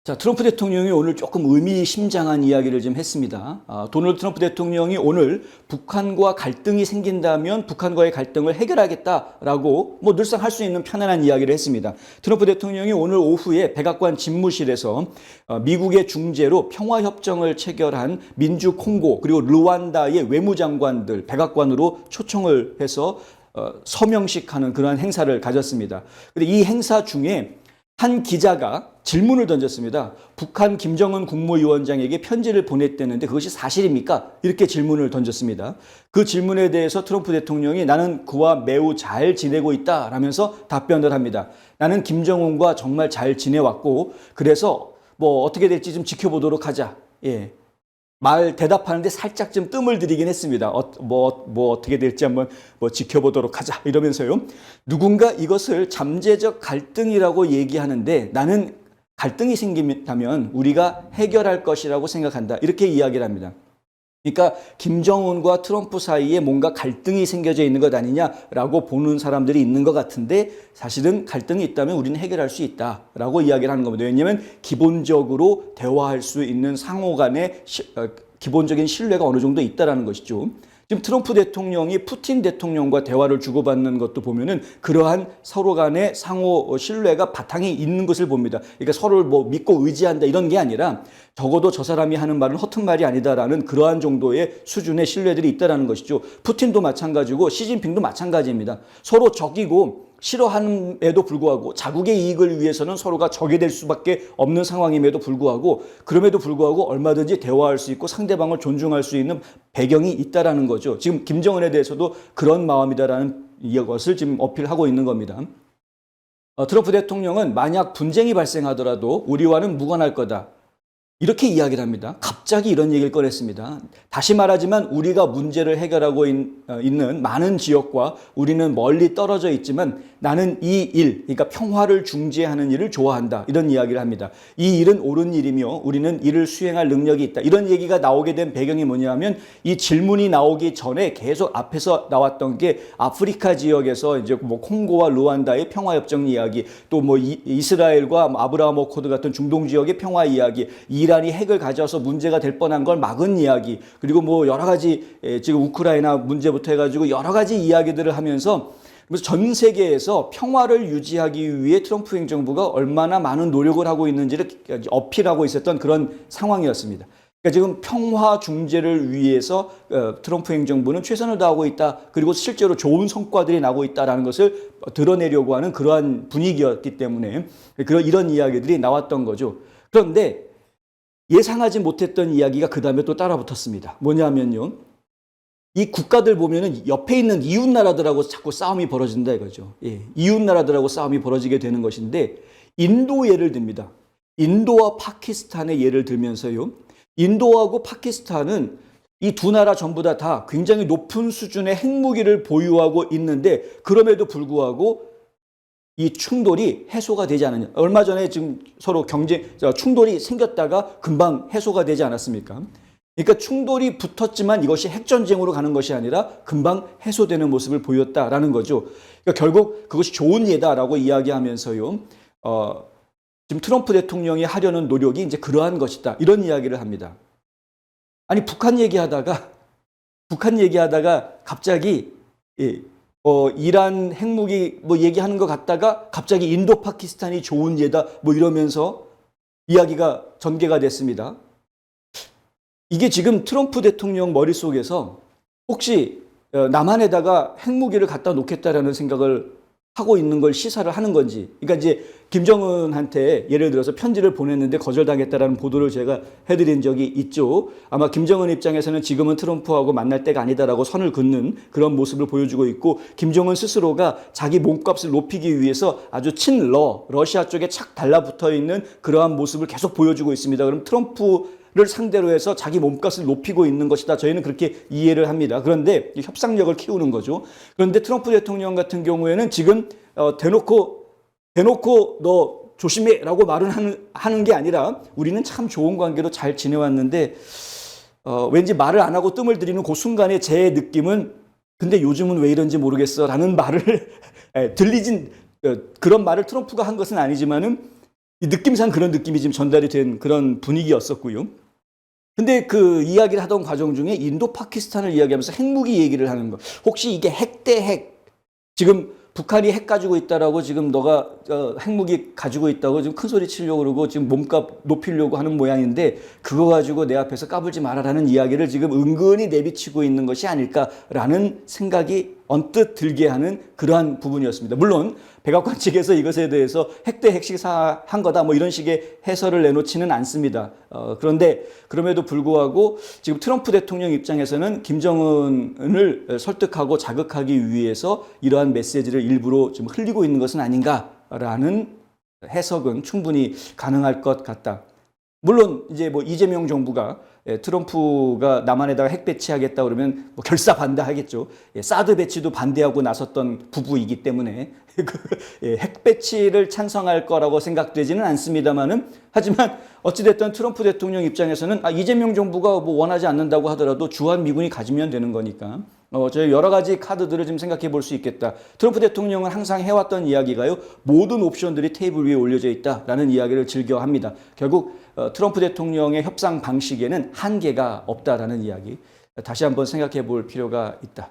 자, 트럼프 대통령이 오늘 조금 의미심장한 이야기를 좀 했습니다. 도널드 트럼프 대통령이 오늘 북한과 갈등이 생긴다면 북한과의 갈등을 해결하겠다라고 늘상 할 수 있는 편안한 이야기를 했습니다. 트럼프 대통령이 오늘 오후에 백악관 집무실에서 미국의 중재로 평화협정을 체결한 민주 콩고 그리고 르완다의 외무장관들 백악관으로 초청을 해서 서명식하는 그러한 행사를 가졌습니다. 그런데 이 행사 중에 한 기자가 질문을 던졌습니다. 북한 김정은 국무위원장에게 편지를 보냈다는데 그것이 사실입니까? 이렇게 질문을 던졌습니다. 그 질문에 대해서 트럼프 대통령이 나는 그와 매우 잘 지내고 있다라면서 답변을 합니다. 나는 김정은과 정말 잘 지내왔고 그래서 어떻게 될지 좀 지켜보도록 하자. 예. 대답하는데 살짝 좀 뜸을 들이긴 했습니다. 어떻게 될지 한번 지켜보도록 하자. 이러면서요. 누군가 이것을 잠재적 갈등이라고 얘기하는데 나는 갈등이 생긴다면 우리가 해결할 것이라고 생각한다. 이렇게 이야기를 합니다. 그러니까 김정은과 트럼프 사이에 뭔가 갈등이 생겨져 있는 것 아니냐라고 보는 사람들이 있는 것 같은데 사실은 갈등이 있다면 우리는 해결할 수 있다라고 이야기를 하는 겁니다. 왜냐하면 기본적으로 대화할 수 있는 상호 간의 기본적인 신뢰가 어느 정도 있다는 것이죠. 지금 트럼프 대통령이 푸틴 대통령과 대화를 주고받는 것도 보면은 그러한 서로 간의 상호 신뢰가 바탕이 있는 것을 봅니다. 그러니까 서로를 믿고 의지한다 이런 게 아니라 적어도 저 사람이 하는 말은 허튼 말이 아니다라는 그러한 정도의 수준의 신뢰들이 있다는 것이죠. 푸틴도 마찬가지고 시진핑도 마찬가지입니다. 서로 적이고 싫어함에도 불구하고 자국의 이익을 위해서는 서로가 적이 될 수밖에 없는 상황임에도 불구하고 그럼에도 불구하고 얼마든지 대화할 수 있고 상대방을 존중할 수 있는 배경이 있다라는 거죠. 지금 김정은에 대해서도 그런 마음이다라는 것을 지금 어필하고 있는 겁니다. 트럼프 대통령은 만약 분쟁이 발생하더라도 우리와는 무관할 거다. 이렇게 이야기를 합니다. 갑자기 이런 얘기를 꺼냈습니다. 다시 말하지만 우리가 문제를 해결하고 있는 많은 지역과 우리는 멀리 떨어져 있지만 나는 이 일, 그러니까 평화를 중재하는 일을 좋아한다. 이런 이야기를 합니다. 이 일은 옳은 일이며 우리는 이를 수행할 능력이 있다. 이런 얘기가 나오게 된 배경이 뭐냐면 이 질문이 나오기 전에 계속 앞에서 나왔던 게 아프리카 지역에서 이제 콩고와 루안다의 평화협정 이야기, 또 이스라엘과 아브라함 어코드 같은 중동 지역의 평화 이야기, 이란이 핵을 가져와서 문제가 될 뻔한 걸 막은 이야기, 그리고 여러 가지 지금 우크라이나 문제부터 해가지고 여러 가지 이야기들을 하면서 전 세계에서 평화를 유지하기 위해 트럼프 행정부가 얼마나 많은 노력을 하고 있는지를 어필하고 있었던 그런 상황이었습니다. 그러니까 지금 평화 중재를 위해서 트럼프 행정부는 최선을 다하고 있다. 그리고 실제로 좋은 성과들이 나고 있다는 것을 드러내려고 하는 그러한 분위기였기 때문에 이런 이야기들이 나왔던 거죠. 그런데 예상하지 못했던 이야기가 그 다음에 또 따라붙었습니다. 뭐냐면요. 이 국가들 보면은 옆에 있는 이웃 나라들하고 자꾸 싸움이 벌어진다 이거죠. 예, 이웃 나라들하고 싸움이 벌어지게 되는 것인데 인도 예를 듭니다. 인도와 파키스탄의 예를 들면서요. 인도하고 파키스탄은 이 두 나라 전부 다 굉장히 높은 수준의 핵무기를 보유하고 있는데 그럼에도 불구하고 이 충돌이 해소가 되지 않느냐. 얼마 전에 지금 서로 충돌이 생겼다가 금방 해소가 되지 않았습니까? 그러니까 충돌이 붙었지만 이것이 핵전쟁으로 가는 것이 아니라 금방 해소되는 모습을 보였다라는 거죠. 그러니까 결국 그것이 좋은 예다라고 이야기하면서요. 지금 트럼프 대통령이 하려는 노력이 이제 그러한 것이다. 이런 이야기를 합니다. 아니, 북한 얘기하다가 갑자기, 이란 핵무기 얘기하는 것 같다가 갑자기 인도 파키스탄이 좋은 예다 이러면서 이야기가 전개가 됐습니다. 이게 지금 트럼프 대통령 머릿속에서 혹시 남한에다가 핵무기를 갖다 놓겠다라는 생각을 하고 있는 걸 시사를 하는 건지. 그러니까 이제 김정은한테 예를 들어서 편지를 보냈는데 거절당했다라는 보도를 제가 해드린 적이 있죠. 아마 김정은 입장에서는 지금은 트럼프하고 만날 때가 아니다라고 선을 긋는 그런 모습을 보여주고 있고 김정은 스스로가 자기 몸값을 높이기 위해서 아주 러시아 쪽에 착 달라붙어 있는 그러한 모습을 계속 보여주고 있습니다. 그럼 트럼프를 상대로 해서 자기 몸값을 높이고 있는 것이다. 저희는 그렇게 이해를 합니다. 그런데 협상력을 키우는 거죠. 그런데 트럼프 대통령 같은 경우에는 지금 대놓고 너 조심해라고 말을 하는 게 아니라 우리는 참 좋은 관계로 잘 지내왔는데 왠지 말을 안 하고 뜸을 들이는 그 순간에 제 느낌은 근데 요즘은 왜 이런지 모르겠어라는 말을 들리진 그런 말을 트럼프가 한 것은 아니지만은 이 느낌상 그런 느낌이 지금 전달이 된 그런 분위기였었고요. 근데 그 이야기를 하던 과정 중에 인도 파키스탄을 이야기하면서 핵무기 얘기를 하는 거. 혹시 이게 핵 대 핵, 지금 북한이 핵 가지고 있다라고 지금 너가 핵무기 가지고 있다고 지금 큰 소리 치려고 그러고 지금 몸값 높이려고 하는 모양인데 그거 가지고 내 앞에서 까불지 말아라는 이야기를 지금 은근히 내비치고 있는 것이 아닐까라는 생각이 언뜻 들게 하는 그러한 부분이었습니다. 물론 백악관 측에서 이것에 대해서 핵 대 핵시사한 거다 뭐 이런 식의 해설을 내놓지는 않습니다. 그런데 그럼에도 불구하고 지금 트럼프 대통령 입장에서는 김정은을 설득하고 자극하기 위해서 이러한 메시지를 일부러 좀 흘리고 있는 것은 아닌가라는 해석은 충분히 가능할 것 같다. 물론 이제 뭐 이재명 정부가 트럼프가 남한에다가 핵 배치하겠다 그러면 뭐 결사 반대하겠죠. 사드 배치도 반대하고 나섰던 부부이기 때문에 핵 배치를 찬성할 거라고 생각되지는 않습니다만은 하지만 어찌됐든 트럼프 대통령 입장에서는 이재명 정부가 뭐 원하지 않는다고 하더라도 주한 미군이 가지면 되는 거니까 저희 여러 가지 카드들을 좀 생각해 볼 수 있겠다. 트럼프 대통령은 항상 해왔던 이야기가요. 모든 옵션들이 테이블 위에 올려져 있다라는 이야기를 즐겨 합니다. 결국 트럼프 대통령의 협상 방식에는 한계가 없다라는 이야기 다시 한번 생각해 볼 필요가 있다.